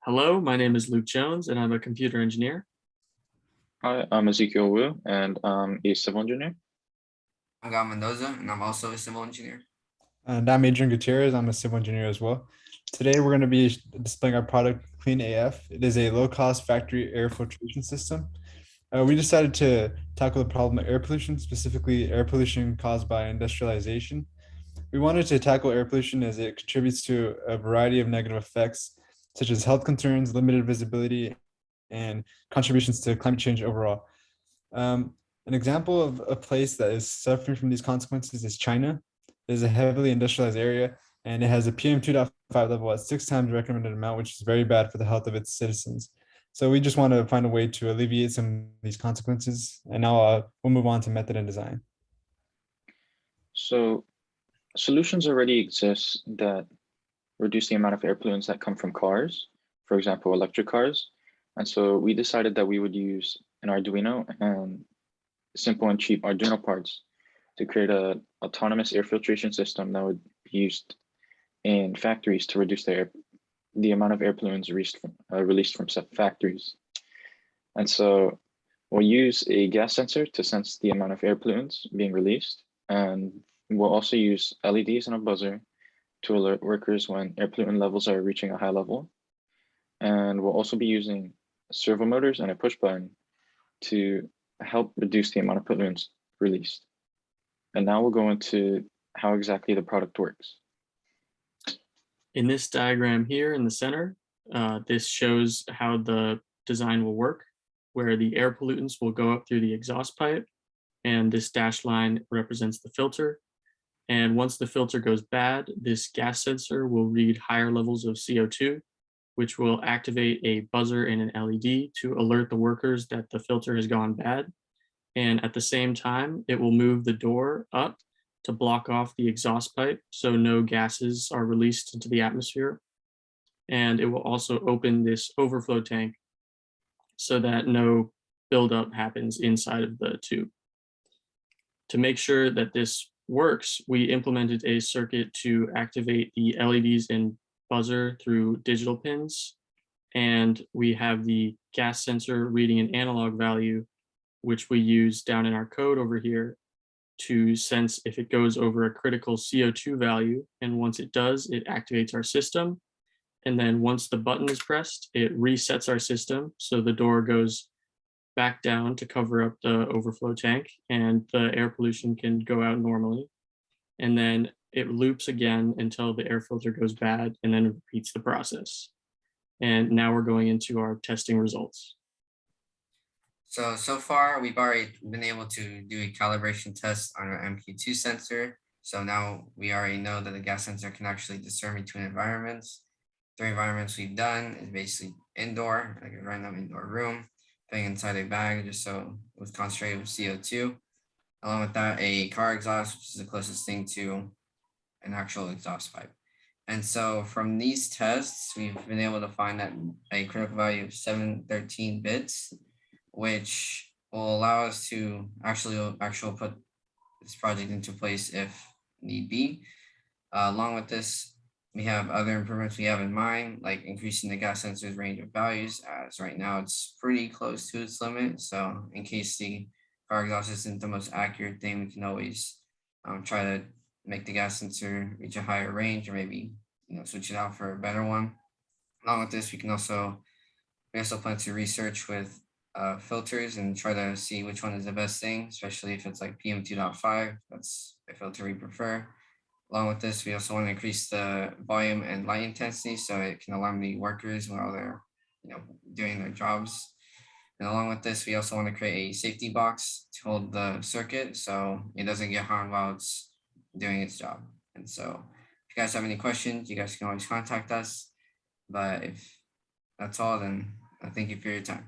Hello, my name is Luke Jones, and I'm a computer engineer. Hi, I'm Ezekiel Wu, and I'm a civil engineer. I'm Gal Mendoza, and I'm also a civil engineer. And I'm Adrian Gutierrez. I'm a civil engineer as well. Today, we're going to be displaying our product, Clean AF. It is a low-cost factory air filtration system. We decided to tackle the problem of air pollution, specifically air pollution caused by industrialization. We wanted to tackle air pollution as it contributes to a variety of negative effects, such as health concerns, limited visibility, and contributions to climate change overall. An example of a place that is suffering from these consequences is China. It is a heavily industrialized area, and it has a PM2.5 level at 6 times recommended amount, which is very bad for the health of its citizens. So we just want to find a way to alleviate some of these consequences. And now we'll move on to method and design. So solutions already exist that reduce the amount of air pollutants that come from cars, for example, electric cars. And so we decided that we would use an Arduino and simple and cheap Arduino parts to create a autonomous air filtration system that would be used in factories to reduce the amount of air pollutants released from factories. And so we'll use a gas sensor to sense the amount of air pollutants being released. And we'll also use LEDs and a buzzer to alert workers when air pollutant levels are reaching a high level. And we'll also be using servo motors and a push button to help reduce the amount of pollutants released. And now we'll go into how exactly the product works. In this diagram here in the center, this shows how the design will work, where the air pollutants will go up through the exhaust pipe, and this dashed line represents the filter. And once the filter goes bad, this gas sensor will read higher levels of CO2, which will activate a buzzer and an LED to alert the workers that the filter has gone bad. And at the same time, it will move the door up to block off the exhaust pipe so no gases are released into the atmosphere. And it will also open this overflow tank so that no buildup happens inside of the tube. To make sure that this works, we implemented a circuit to activate the LEDs and buzzer through digital pins. And we have the gas sensor reading an analog value, which we use down in our code over here to sense if it goes over a critical CO2 value. And once it does, it activates our system. And then once the button is pressed, it resets our system. So the door goes back down to cover up the overflow tank and the air pollution can go out normally. And then it loops again until the air filter goes bad and then repeats the process. And now we're going into our testing results. So far, we've already been able to do a calibration test on our MQ2 sensor. So now we already know that the gas sensor can actually discern between environments. 3 environments we've done is basically indoor, like a random indoor room, putting inside a bag just so it was concentrated with CO2. Along with that, a car exhaust, which is the closest thing to an actual exhaust pipe. And so from these tests, we've been able to find that a critical value of 713 bits, which will allow us to actually put this project into place if need be. Along with this, we have other improvements we have in mind, like increasing the gas sensor's range of values, as right now it's pretty close to its limit. So in case the car exhaust isn't the most accurate thing, we can always try to make the gas sensor reach a higher range, or maybe switch it out for a better one. Along with this, we also plan to research with filters and try to see which one is the best thing, especially if it's like PM2.5. That's the filter we prefer. Along with this, we also want to increase the volume and light intensity so it can alarm the workers while they're doing their jobs. And along with this, we also want to create a safety box to hold the circuit so it doesn't get harmed while it's doing its job. And so if you guys have any questions, you guys can always contact us. But if that's all, then I thank you for your time.